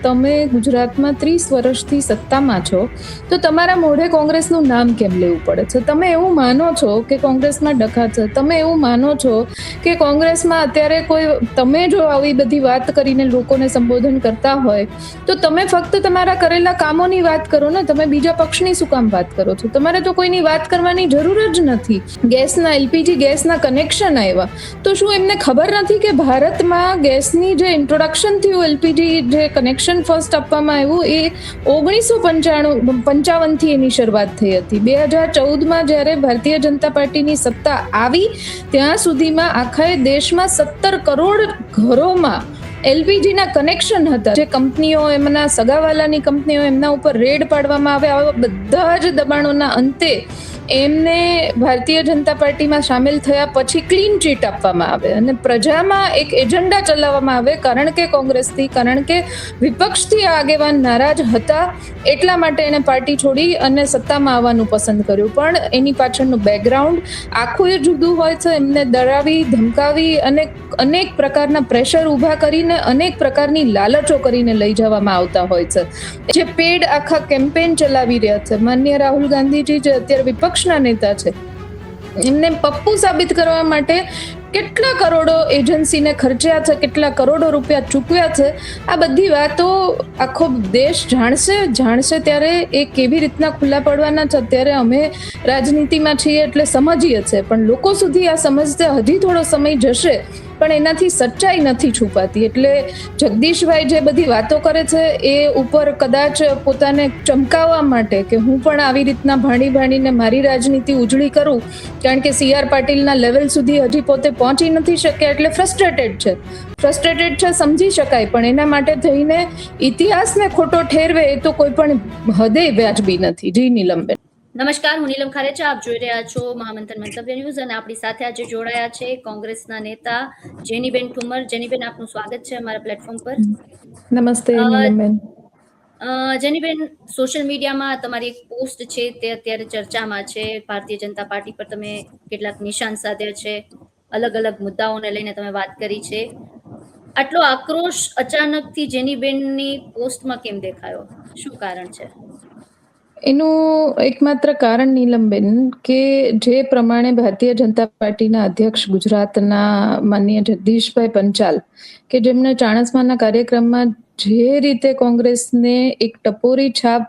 તમે ગુજરાતમાં 30 વર્ષથી સત્તામાં છો તો તમારા મોઢે કોંગ્રેસનું નામ કેમ લેવું પડે છે? તમે એવું માનો છો કે કોંગ્રેસમાં ડખા છે? તમે એવું માનો છો કે કોંગ્રેસમાં અત્યારે કોઈ, તમે જો આવી બધી વાત કરીને લોકોને સંબોધન કરતા હોય તો તમે ફક્ત તમારા કરેલા કામોની વાત કરો ને, તમે બીજા પક્ષની શું કામ વાત કરો છો? તમારે તો કોઈની વાત કરવાની જરૂર જ નથી. ગેસના એલપીજી ગેસના કનેક્શન આવ્યા તો શું એમને ખબર નથી કે ભારતમાં ગેસની જે ઇન્ટ્રોડક્શન થયું, એલપીજી જે કનેક્શન ફર્સ્ટ આપવામાં આવ્યું એ 1955થી એની શરૂઆત થઈ હતી. 2014માં જ્યારે ભારતીય જનતા પાર્ટીની સત્તા આવી ત્યાં સુધીમાં આખા દેશમાં 17 કરોડ ઘરોમાં એલપીજીના કનેક્શન હતા. જે કંપનીઓ, એમના સગાવાલાની કંપનીઓ, એમના ઉપર રેડ પાડવામાં આવે, આવા બધા જ દબાણોના અંતે એમને ભારતીય જનતા પાર્ટીમાં સામેલ થયા પછી ક્લીન ચીટ આપવામાં આવે અને પ્રજામાં એક એજન્ડા ચલાવવામાં આવે. કારણ કે કોંગ્રેસથી, કારણ કે વિપક્ષથી આગેવાન નારાજ હતા એટલા માટે એને પાર્ટી છોડી અને સત્તામાં આવવાનું પસંદ કર્યું. પણ એની પાછળનું બેકગ્રાઉન્ડ આખું એ જુદું હોય છે. એમને ડરાવી, ધમકાવી અને અનેક પ્રકારના પ્રેશર ઊભા કરીને, અનેક પ્રકારની લાલચો કરીને લઈ જવામાં આવતા હોય છે. જે પેડ આખા કેમ્પેન ચલાવી રહ્યા છે માનનીય રાહુલ ગાંધીજી, જે અત્યારે વિપક્ષના નેતા છે, એમને પપ્પુ સાબિત કરવા માટે કેટલા કરોડો એજન્સીને ખર્ચ્યા છે, કેટલા કરોડો રૂપિયા ચૂકવ્યા છે. આ બધી વાતો આખો દેશ જાણશે ત્યારે એ કેવી રીતના ખુલ્લા પડવાના છે. અત્યારે અમે રાજનીતિમાં છીએ એટલે સમજીએ છીએ, પણ લોકો સુધી આ સમજતે હજી થોડો સમય જશે. પણ એનાથી સચ્ચાઈ નથી છુપાતી. એટલે જગદીશભાઈ જે બધી વાતો કરે છે એ ઉપર કદાચ પોતાને ચમકાવવા માટે કે હું પણ આવી રીતના ભાણીને મારી રાજનીતિ ઉજળી કરું, કારણ કે CR પાટીલના લેવલ સુધી હજી પોતે પહોંચી નથી શક્યા એટલે ફ્રસ્ટ્રેટેડ છે, સમજી શકાય. પણ એના માટે થઈને ઇતિહાસને ખોટો ઠેરવે એ તો કોઈ પણ હદે વ્યાજબી નથી. જી નીલમબેન. નમસ્કાર, હું નીલમ ખારેચા. આપ જોઈ રહ્યા છો મહામંથન મંતવ્ય ન્યૂઝ અને આપણી સાથે આજે જોડાયા છે કોંગ્રેસના નેતા જેનીબેન ઠુમર. જેનીબેન, આપનું સ્વાગત છે અમારા પ્લેટફોર્મ પર. નમસ્તે નીલમબેન. જેનીબેન, સોશિયલ મીડિયામાં તમારી એક પોસ્ટ છે તે અત્યારે ચર્ચામાં છે. ભારતીય જનતા પાર્ટી પર તમે કેટલાક નિશાન સાધ્યા છે, અલગ અલગ મુદ્દાઓને લઈને તમે વાત કરી છે. આટલો આક્રોશ અચાનકથી જેનીબેનની પોસ્ટમાં કેમ દેખાયો? શું કારણ છે? એનું એકમાત્ર કારણ નીલમબેન કે જે પ્રમાણે ભારતીય જનતા પાર્ટીના અધ્યક્ષ ગુજરાતના માનનીય જગદીશભાઈ પંચાલ, કે જેમણે ચાણસ્માના કાર્યક્રમમાં જે રીતે કોંગ્રેસને એક ટપોરી છાપ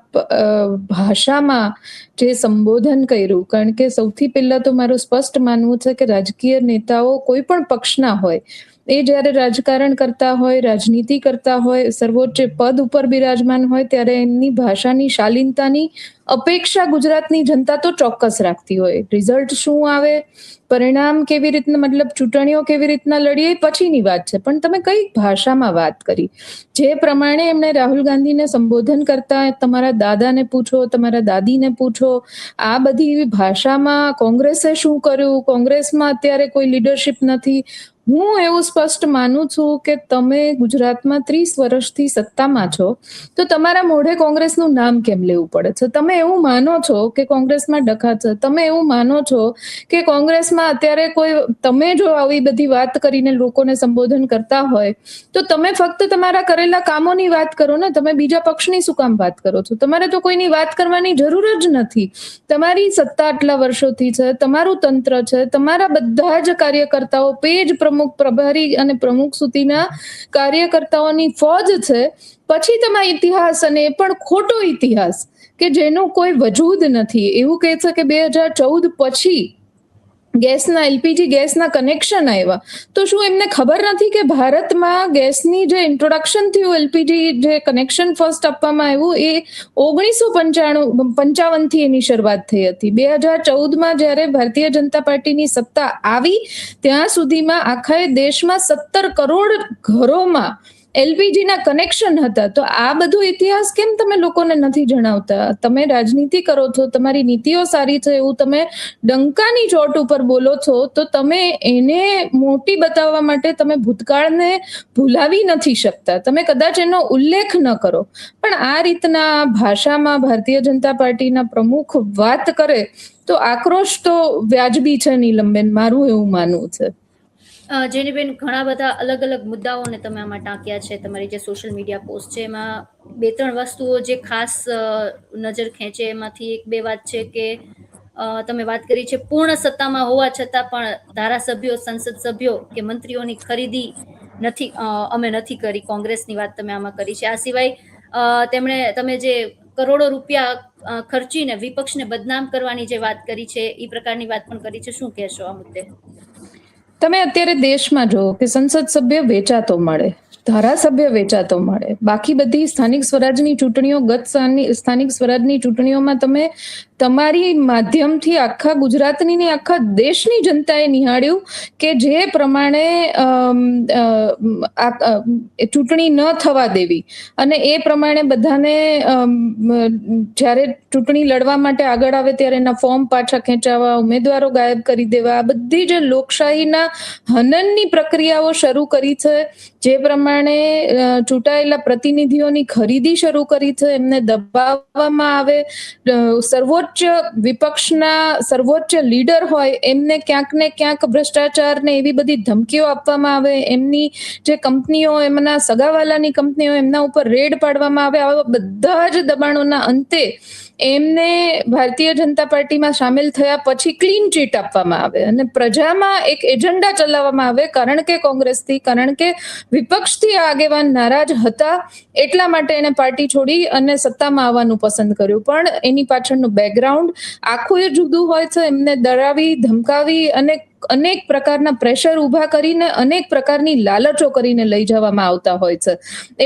ભાષામાં જે સંબોધન કર્યું, કારણ કે સૌથી પહેલા તો મારું સ્પષ્ટ માનવું છે કે રાજકીય નેતાઓ કોઈ પણ પક્ષના હોય, એ જ્યારે રાજકારણ કરતા હોય, રાજનીતિ કરતા હોય, સર્વોચ્ચ પદ ઉપર બિરાજમાન હોય, ત્યારે એમની ભાષાની શાલીનતાની અપેક્ષા ગુજરાતની જનતા તો ચોક્કસ રાખતી હોય. રિઝલ્ટ શું આવે, પરિણામ કેવી રીતના, મતલબ ચૂંટણીઓ કેવી રીતના લડીએ પછીની વાત છે, પણ તમે કઈ ભાષામાં વાત કરી. જે પ્રમાણે એમણે રાહુલ ગાંધીને સંબોધન કરતા તમારા દાદાને પૂછો, તમારા દાદીને પૂછો, આ બધી ભાષામાં કોંગ્રેસે શું કર્યું, કોંગ્રેસમાં અત્યારે કોઈ લીડરશિપ નથી. હું એવું સ્પષ્ટ માનું છું કે તમે ગુજરાતમાં 30 વર્ષથી સત્તામાં છો તો તમારા મોઢે કોંગ્રેસનું નામ કેમ લેવું પડે છે? તમે એવું માનો છો કે કોંગ્રેસમાં ડખા છે? તમે એવું માનો છો કે કોંગ્રેસમાં અત્યારે કોઈ, તમે જો આવી બધી વાત કરીને લોકોને સંબોધન કરતા હોય તો તમે ફક્ત તમારા કરેલા કામોની વાત કરો ને, તમે બીજા પક્ષની શું કામ વાત કરો છો? તમારે તો કોઈની વાત કરવાની જરૂર જ નથી. તમારી સત્તા આટલા વર્ષોથી છે, તમારું તંત્ર છે, તમારા બધા જ કાર્યકર્તાઓ, પેજ પ્રમુખ, પ્રભારી અને પ્રમુખ સુધીના કાર્યકર્તાઓની ફોજ છે. પછી તમારા ઇતિહાસ, અને એ પણ ખોટો ઇતિહાસ કે જેનું કોઈ વજૂદ નથી. એવું કહે છે કે 2014 પછી ગેસના એલપીજી ગેસના કનેક્શન આવ્યા તો શું એમને ખબર નથી કે ભારતમાં ગેસની જે ઇન્ટ્રોડક્શન થયું, એલપીજી જે કનેક્શન ફર્સ્ટ આપવામાં આવ્યું એ 1955થી એની શરૂઆત થઈ હતી. 2014માં જ્યારે ભારતીય જનતા પાર્ટીની સત્તા આવી ત્યાં સુધીમાં આખા દેશમાં 17 કરોડ ઘરોમાં એલપીજીના કનેક્શન હતા. તો આ બધું ઇતિહાસ કેમ તમે લોકોને નથી જણાવતા? તમે રાજનીતિ કરો છો, તમારી નીતિઓ સારી છે એવું તમે ડંકાની ચોટ ઉપર બોલો છો, તો તમે એને મોટી બતાવવા માટે તમે ભૂતકાળને ભૂલાવી નથી શકતા. તમે કદાચ એનો ઉલ્લેખ ન કરો, પણ આ રીતના ભાષામાં ભારતીય જનતા પાર્ટીના પ્રમુખ વાત કરે તો આક્રોશ તો વ્યાજબી છે નીલમબેન, મારું એવું માનવું છે. જેનીબેન, ઘણા બધા અલગ-અલગ મુદ્દાઓને તમે આમાં ટાંક્યા છે. તમારી જે સોશિયલ મીડિયા પોસ્ટ છે, એમાં 2-3 વસ્તુઓ જે ખાસ નજર ખેંચે એમાંથી 1-2 વાત છે કે તમે વાત કરી છે પૂર્ણ સત્તામાં હોવા છતાં પણ ધારાસભ્યો, સંસદ સભ્યો કે મંત્રીઓની ખરીદી અમે નથી કરી. કોંગ્રેસની વાત તમે આમાં કરી છે. આ સિવાય તમે જે કરોડો રૂપિયા ખર્ચીને વિપક્ષને બદનામ કરવાની જે વાત કરી છે, એ પ્રકારની વાત પણ કરી છે. શું કહેશો આ મુદ્દે? તમે અત્યારે દેશમાં જુઓ કે સંસદ સભ્ય વેચાતો મળે, ધારાસભ્ય વેચાતો મળે, બાકી બધી સ્થાનિક સ્વરાજની ચૂંટણીઓ, સ્થાનિક સ્વરાજની ચૂંટણીઓમાં તમે તમારી માધ્યમથી આખા ગુજરાતની ને આખા દેશની જનતાએ નિહાળ્યું કે જે પ્રમાણે ચૂંટણી ન થવા દેવી અને એ પ્રમાણે બધાને જ્યારે ચૂંટણી લડવા માટે આગળ આવે ત્યારે એના ફોર્મ પાછા ખેંચાવા, ઉમેદવારો ગાયબ કરી દેવા, બધી જે લોકશાહીના હનનની પ્રક્રિયાઓ શરૂ કરી છે, જે પ્રમાણે ચૂંટાયેલા પ્રતિનિધિઓની ખરીદી શરૂ કરી છે, એમને દબાવવામાં આવે, વિપક્ષના સર્વોચ્ચ લીડર હોય એમને ક્યાંક ને ક્યાંક ભ્રષ્ટાચાર ને એવી બધી ધમકીઓ આપવામાં આવે, એમની જે કંપનીઓ, એમના સગાવાલાની કંપનીઓ, એમના ઉપર રેડ પાડવામાં આવે. આવા બધા જ દબાણોના અંતે એમને ભારતીય જનતા પાર્ટીમાં સામેલ થયા પછી ક્લીન ચીટ આપવામાં આવે અને પ્રજામાં એક એજન્ડા ચલાવવામાં આવે. કારણ કે વિપક્ષથી આગેવાન નારાજ હતા, એટલા માટે એને પાર્ટી છોડી અને સત્તામાં આવવાનું પસંદ કર્યું. પણ એની પાછળનું બેકગ્રાઉન્ડ આખું એ જુદું હોય છે. એમને ડરાવી, ધમકાવી અને અનેક પ્રકારના પ્રેશર ઊભા કરીને, અનેક પ્રકારની લાલચો કરીને લઈ જવામાં આવતા હોય છે.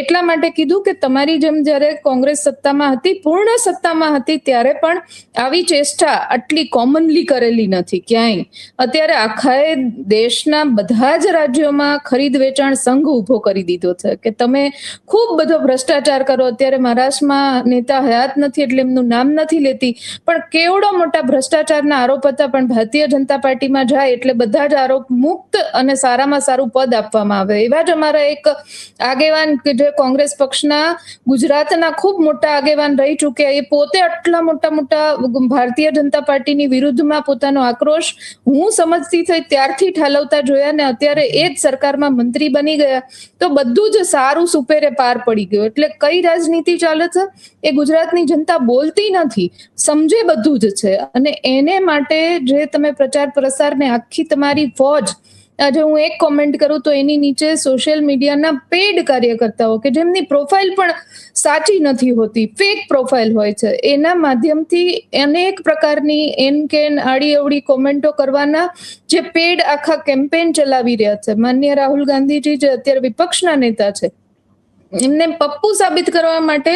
એટલા માટે કીધું કે તમારી જેમ જ્યારે કોંગ્રેસ સત્તામાં હતી, પૂર્ણ સત્તામાં હતી, ત્યારે પણ આવી ચેષ્ટા આટલી કોમનલી કરેલી નથી ક્યાંય. અત્યારે આખા દેશના બધા જ રાજ્યોમાં ખરીદ વેચાણ સંઘ ઉભો કરી દીધો છે કે તમે ખૂબ બધો ભ્રષ્ટાચાર કરો. અત્યારે મહારાષ્ટ્રમાં નેતા હયાત નથી એટલે એમનું નામ નથી લેતી, પણ કેવડો મોટા ભ્રષ્ટાચારના આરોપ હતા, પણ ભારતીય જનતા પાર્ટીમાં જાય એટલે બધા જ આરોપ મુક્ત અને સારામાં સારું પદ આપવામાં આવે. એવા જ અમારા એક આગેવાન કે જે કોંગ્રેસ પક્ષના ગુજરાતના ખૂબ મોટા આગેવાન રહી ચૂક્યા, એ પોતે આટલા મોટા ભારતીય જનતા પાર્ટીની વિરુદ્ધમાં પોતાનો આક્રોશ હું સમજતી થઈ ત્યારથી ઠાલવતા જોયા ને અત્યારે એ જ સરકારમાં મંત્રી બની ગયા, તો બધું જ સારું સુપેરે પાર પડી ગયું. એટલે કઈ રાજનીતિ ચાલે છે એ ગુજરાતની જનતા બોલતી નથી, સમજે બધું જ છે. અને એને માટે જે તમે પ્રચાર પ્રસાર ને આખી તમારી ફોજ, આજે હું એક કોમેન્ટ કરું તો એની નીચે સોશિયલ મીડિયાના પેડ કાર્યકર્તાઓ કે જેમની પ્રોફાઇલ પણ સાચી નથી હોતી, ફેક પ્રોફાઇલ હોય છે, એના માધ્યમથી અનેક પ્રકારની આડી અવળી કોમેન્ટો કરવાના જે પેડ આખા કેમ્પેન ચલાવી રહ્યા છે. માનનીય રાહુલ ગાંધીજી જે અત્યારે વિપક્ષના નેતા છે, એમને પપ્પુ સાબિત કરવા માટે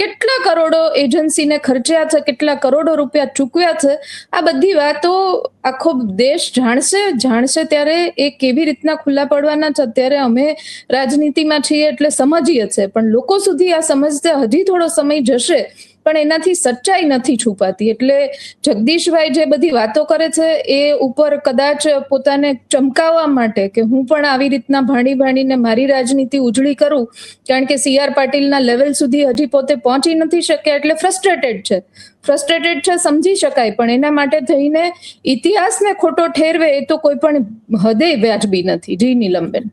કેટલા કરોડો એજન્સીને ખર્ચ્યા છે, કેટલા કરોડો રૂપિયા ચૂકવ્યા છે. આ બધી વાતો આખો દેશ જાણશે ત્યારે એ કેવી રીતના ખુલ્લા પડવાના છે. અત્યારે અમે રાજનીતિમાં છીએ એટલે સમજીએ છીએ, પણ લોકો સુધી આ સમજতে હજી થોડો સમય જશે, પણ એનાથી સચ્ચાઈ નથી છુપાતી. એટલે જગદીશભાઈ જે બધી વાતો કરે છે એ ઉપર કદાચ પોતાને ચમકાવવા માટે કે હું પણ આવી રીતના ભાણીને મારી રાજનીતિ ઉજળી કરું, કારણ કે CR પાટીલના લેવલ સુધી હજી પોતે પહોંચી નથી શક્યા એટલે ફ્રસ્ટ્રેટેડ છે, સમજી શકાય. પણ એના માટે થઈને ઇતિહાસને ખોટો ઠેરવે એ તો કોઈ પણ હદે વ્યાજબી નથી. જી નીલમબેન.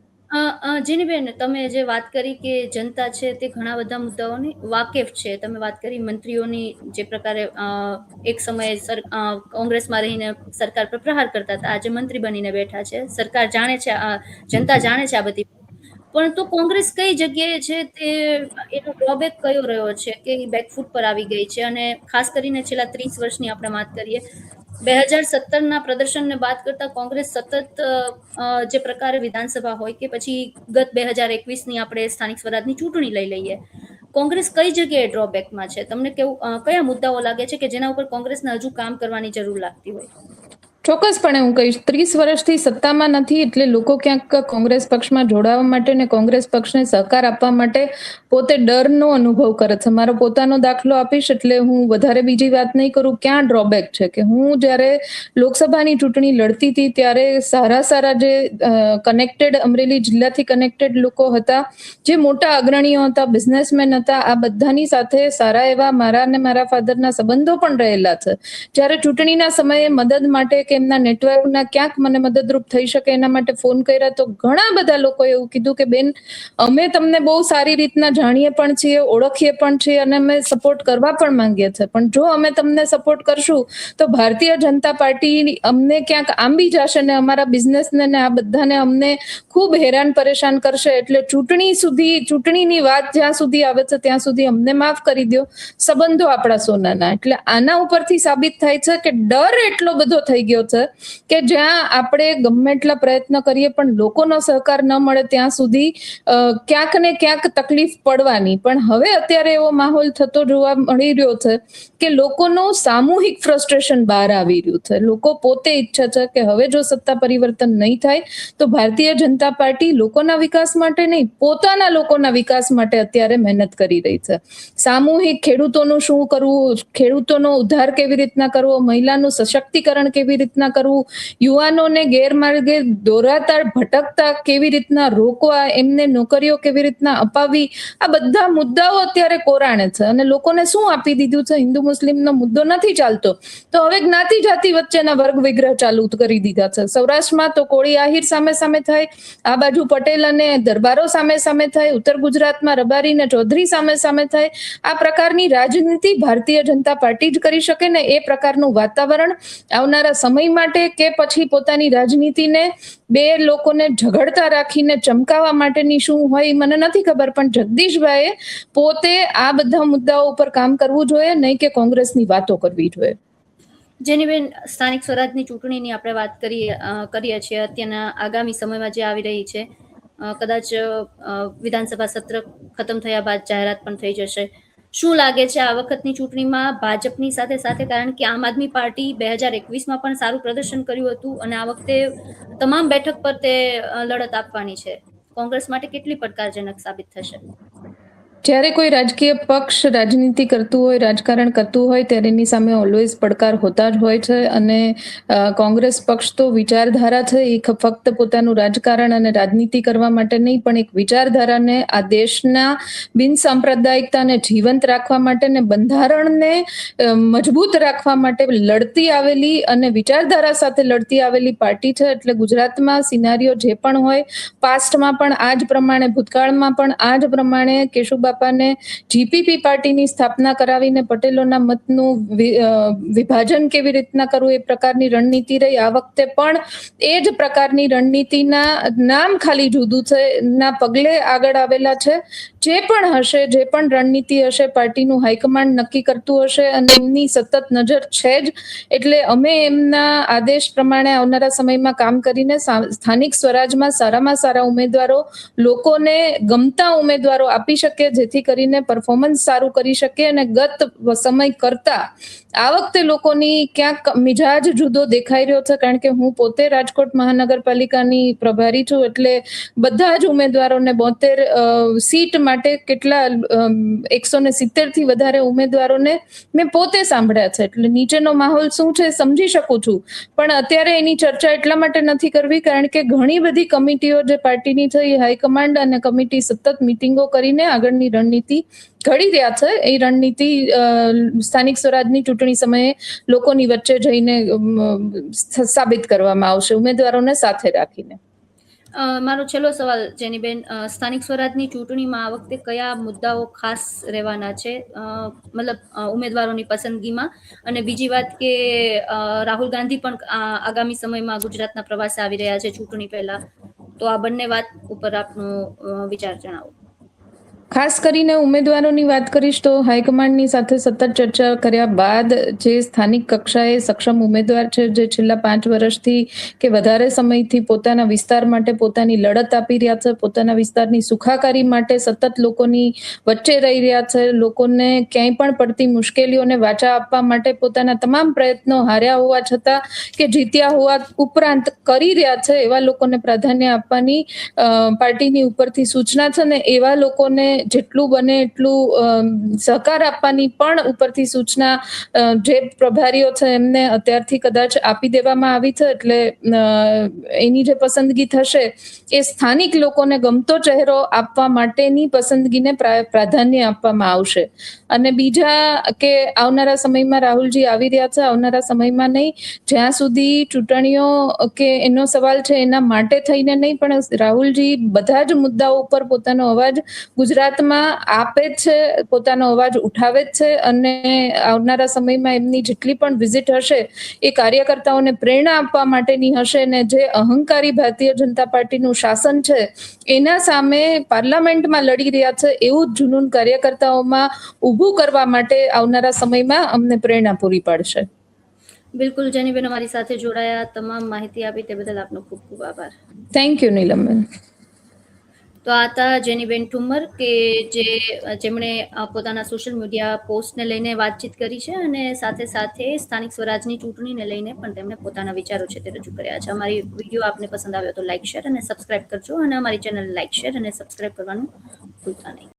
જેનીબેન, તમે જે વાત કરી કે જનતા છે તે ઘણા બધા મુદ્દાઓની વાકેફ છે. તમે વાત કરી મંત્રીઓની, જે પ્રકારે એક સમયે કોંગ્રેસમાં રહીને સરકાર પર પ્રહાર કરતા હતા, આજે મંત્રી બનીને બેઠા છે. સરકાર જાણે છે, જનતા જાણે છે આ બધી, પરંતુ કોંગ્રેસ કઈ જગ્યાએ છે તે એનો ડ્રોબેક કયો રહ્યો છે કે બેકફૂટ પર આવી ગઈ છે. અને ખાસ કરીને છેલ્લા 30 વર્ષની આપણે વાત કરીએ, 2017ના પ્રદર્શનને બાદ કરતા કોંગ્રેસ સતત જે પ્રકારે વિધાનસભા હોય કે પછી ગત 2021ની આપણે સ્થાનિક સ્વરાજની ચૂંટણી લઈ લઈએ, કોંગ્રેસ કઈ જગ્યાએ ડ્રોબેકમાં છે? તમને કયા મુદ્દાઓ લાગે છે કે જેના ઉપર કોંગ્રેસને હજુ કામ કરવાની જરૂર લાગતી હોય? ચોક્કસપણે હું કહીશ, 30 વર્ષથી સત્તામાં નથી એટલે લોકો ક્યાંક કોંગ્રેસ પક્ષમાં જોડાવા માટે ને કોંગ્રેસ પક્ષને સહકાર આપવા માટે પોતે ડરનો અનુભવ કરે છે. મારો પોતાનો દાખલો આપીશ એટલે હું વધારે બીજી વાત નહીં કરું. ક્યાં ડ્રોબેક છે કે હું જ્યારે લોકસભાની ચૂંટણી લડતી હતી ત્યારે સારા જે કનેક્ટેડ અમરેલી જિલ્લાથી કનેક્ટેડ લોકો હતા, જે મોટા અગ્રણીઓ હતા, બિઝનેસમેન હતા, આ બધાની સાથે સારા એવા મારા અને મારા ફાધરના સંબંધો પણ રહેલા છે. જ્યારે ચૂંટણીના સમયે મદદ માટે કે એમના નેટવર્કના ક્યાંક મને મદદરૂપ થઈ શકે એના માટે ફોન કર્યા તો ઘણા બધા લોકોએ એવું કીધું કે બેન, અમે તમને બહુ સારી રીતના જાણીએ પણ છીએ, ઓળખીએ પણ છીએ અને અમે સપોર્ટ કરવા પણ માંગીએ છીએ, પણ જો અમે તમને સપોર્ટ કરશું તો ભારતીય જનતા પાર્ટી અમને ક્યાંક આંબી જશે ને અમારા બિઝનેસને ને આ બધાને અમને ખૂબ હેરાન પરેશાન કરશે. એટલે ચૂંટણીની વાત જ્યાં સુધી આવે છે ત્યાં સુધી અમને માફ કરી દો, સંબંધો આપણા સોનાના. એટલે આના ઉપરથી સાબિત થાય છે કે ડર એટલો બધો થઈ ગયો છે કે જ્યાં આપણે ગમે એટલા પ્રયત્ન કરીએ પણ લોકોનો સહકાર ન મળે ત્યાં સુધી ક્યાંક ને ક્યાંક તકલીફ પડવાની. પણ હવે અત્યારે એવો માહોલ થતો જોવા મળી રહ્યો છે કે લોકોનું સામૂહિક ફ્રસ્ટ્રેશન બહાર આવી રહ્યું છે. લોકો પોતે ઈચ્છે છે કે હવે જો સત્તા પરિવર્તન નહીં થાય તો ભારતીય જનતા પાર્ટી લોકોના વિકાસ માટે નહીં, પોતાના લોકોના વિકાસ માટે અત્યારે મહેનત કરી રહી છે. સામૂહિક ખેડૂતોનું શું કરવું, ખેડૂતોનો ઉદ્ધાર કેવી રીતના કરવો, મહિલાનું સશક્તિકરણ કેવી રીતના કરવું, યુવાનોને ગેરમાર્ગે દોરાતા ભટકતા કેવી રીતના રોકવા, એમને નોકરીઓ કેવી રીતના અપાવી, આ બધા મુદ્દાઓ અત્યારે કોરાણે છે. અને લોકોને શું આપી દીધું છે, હિન્દુ મુસ્લિમનો મુદ્દો નથી ચાલતો તો હવે જ્ઞાતિ જાતિ વચ્ચેના વર્ગ વિગ્રહ ચાલુ કરી દીધા છે. સૌરાષ્ટ્રમાં તો કોળી આહિર સામે થાય, આ બાજુ પટેલ અને દરબારો સામે થાય, ઉત્તર ગુજરાતમાં રબારી ને ચૌધરી સામે થાય. આ પ્રકારની રાજનીતિ ભારતીય જનતા પાર્ટી જ કરી શકે ને એ પ્રકારનું વાતાવરણ આવનારા સમય માટે કે પછી પોતાની રાજનીતિને બે લોકોને ઝઘડતા રાખીને ચમકાવવા માટેની શું હોય મને નથી ખબર, પણ જગદીશભાઈએ પોતે આ બધા મુદ્દાઓ ઉપર કામ કરવું જોઈએ, નહીં કે કોંગ્રેસની વાતો કરવી જોઈએ. જેનીબેન, સ્થાનિક સ્વરાજની ચૂંટણીની આપણે વાત કરીએ છીએ. અત્યારના આગામી સમયમાં જે આવી રહી છે, કદાચ વિધાનસભા સત્ર ખતમ થયા બાદ જાહેરાત પણ થઈ જશે. શું લાગે છે આ વખતની ચૂંટણીમાં ભાજપની સાથે કારણ કે આમ આદમી પાર્ટી 2021માં પણ સારું પ્રદર્શન કર્યું હતું અને આ વખતે તમામ બેઠક પર તે લડત આપવાની છે. કોંગ્રેસ માટે કેટલી પડકારજનક સાબિત થશે? જ્યારે કોઈ રાજકીય પક્ષ રાજનીતિ કરતું હોય, રાજકારણ કરતું હોય ત્યારે એની સામે ઓલવેઝ પડકાર હોતા જ હોય છે. અને કોંગ્રેસ પક્ષ તો વિચારધારા છે, એ ફક્ત પોતાનું રાજકારણ અને રાજનીતિ કરવા માટે નહીં, પણ એક વિચારધારાને આ દેશના બિનસાંપ્રદાયિકતાને જીવંત રાખવા માટે ને બંધારણને મજબૂત રાખવા માટે લડતી આવેલી અને વિચારધારા સાથે લડતી આવેલી પાર્ટી છે. એટલે ગુજરાતમાં સિનારીઓ જે પણ હોય, પાસ્ટમાં પણ આ જ પ્રમાણે, ભૂતકાળમાં પણ આ જ પ્રમાણે કેશુબાપાને જીપીપી પાર્ટીની સ્થાપના કરાવીને પટેલોના મતનું વિભાજન કેવી રીતના કરવું એ પ્રકારની રણનીતિ રહી. આ વખતે પણ એ જ પ્રકારની રણનીતિના નામ ખાલી જુદું છે, ના પગલે આગળ આવેલા છે. જે પણ હશે, જે પણ રણનીતિ હશે, પાર્ટીનું હાઈકમાન્ડ નક્કી કરતું હશે અને એમની સતત નજર છે જ. એટલે અમે એમના આદેશ પ્રમાણે આવનારા સમયમાં કામ કરીને સ્થાનિક સ્વરાજમાં સારામાં સારા ઉમેદવારો, લોકોને ગમતા ઉમેદવારો આપી શકે, જેથી કરીને પરફોર્મન્સ સારું કરી શકે. અને ગત સમય કરતા આ વખતે લોકોની ક્યાંક મિજાજ જુદો દેખાઈ રહ્યો છે, કારણ કે હું પોતે રાજકોટ મહાનગરપાલિકાની પ્રભારી છું. એટલે બધા જ ઉમેદવારોને 72 સીટ માટે કેટલા 170 થી વધારે ઉમેદવારોને મેં પોતે સાંભળ્યા છે. એટલે નીચેનો માહોલ શું છે સમજી શકું છું, પણ અત્યારે એની ચર્ચા એટલા માટે નથી કરવી કારણ કે ઘણી બધી કમિટીઓ જે પાર્ટીની છે એ હાઈકમાન્ડ અને કમિટી સતત મિટિંગો કરીને આગળની રણનીતિ ઘડી રહ્યા છે. એ રણનીતિ સ્થાનિક સ્વરાજની ચૂંટણી સમયે લોકોની વચ્ચે જઈને સાબિત કરવામાં આવશે, ઉમેદવારોને સાથે રાખીને. મારો છેલ્લો સવાલ જેનીબેન, સ્થાનિક સ્વરાજની ચૂંટણીમાં આ વખતે કયા મુદ્દાઓ ખાસ રહેવાના છે, મતલબ ઉમેદવારોની પસંદગીમાં? અને બીજી વાત કે રાહુલ ગાંધી પણ આગામી સમયમાં ગુજરાતના પ્રવાસે આવી રહ્યા છે ચૂંટણી પહેલા, તો આ બંને વાત ઉપર આપનો વિચાર જણાવો. ખાસ કરીને ઉમેદવારોની વાત કરીશ તો હાઈકમાન્ડની સાથે સતત ચર્ચા કર્યા બાદ જે સ્થાનિક કક્ષાએ સક્ષમ ઉમેદવાર છે, જે છેલ્લા 5 વર્ષથી કે વધારે સમયથી પોતાના વિસ્તાર માટે પોતાની લડત આપી રહ્યા છે, પોતાના વિસ્તારની સુખાકારી માટે સતત લોકોની વચ્ચે રહી રહ્યા છે, લોકોને ક્યાંય પણ પડતી મુશ્કેલીઓને વાચા આપવા માટે પોતાના તમામ પ્રયત્નો હાર્યા હોવા છતાં કે જીત્યા હોવા ઉપરાંત કરી રહ્યા છે, એવા લોકોને પ્રાધાન્ય આપવાની પાર્ટીની ઉપરથી સૂચના છે. ને એવા લોકોને જેટલું બને એટલું સહકાર આપવાની પણ ઉપરથી સૂચના જે પ્રભારીઓ છે એમને અત્યારથી કદાચ આપી દેવામાં આવી છે. એટલે એની જે પસંદગી થશે એ સ્થાનિક લોકોને ગમતો ચહેરો આપવા માટેની પસંદગીને પ્રાધાન્ય આપવામાં આવશે. અને બીજા કે આવનારા સમયમાં રાહુલજી આવી રહ્યા છે, આવનારા સમયમાં નહીં, જ્યાં સુધી ચૂંટણીઓ કે એનો સવાલ છે એના માટે થઈને નહીં, પણ રાહુલજી બધા જ મુદ્દાઓ ઉપર પોતાનો અવાજ ગુજરાતમાં આપે જ છે, પોતાનો અવાજ ઉઠાવે જ છે. અને આવનારા સમયમાં એમની જેટલી પણ વિઝિટ હશે એ કાર્યકર્તાઓને પ્રેરણા આપવા માટેની હશે. ને જે અહંકારી ભારતીય જનતા પાર્ટીનું શાસન છે એના સામે પાર્લામેન્ટમાં લડી રહ્યા છે એવું જ જુનૂન કાર્યકર્તાઓમાં ઊભું કરવા માટે આવનારા સમયમાં અમને પ્રેરણા પૂરી પાડશે. બિલકુલ જેનીબેન, અમારી સાથે જોડાયા, તમામ માહિતી આપી તે બદલ આપનો ખૂબ ખૂબ આભાર. થેન્ક યુ નીલમબેન. તો આ હતા જેનીબેન ઠુમ્મર કે જેમણે પોતાના સોશિયલ મીડિયા પોસ્ટને લઈને વાતચીત કરી છે અને સાથે સાથે સ્થાનિક સ્વરાજની ચૂંટણીને લઈને પણ તેમણે પોતાના વિચારો છે તે રજૂ કર્યા છે. અમારી વિડીયો આપને પસંદ આવ્યો તો લાઈક, શેર અને સબસ્ક્રાઇબ કરજો અને અમારી ચેનલ લાઈક, શેર અને સબસ્ક્રાઇબ કરવાનું ભૂલતા નહીં.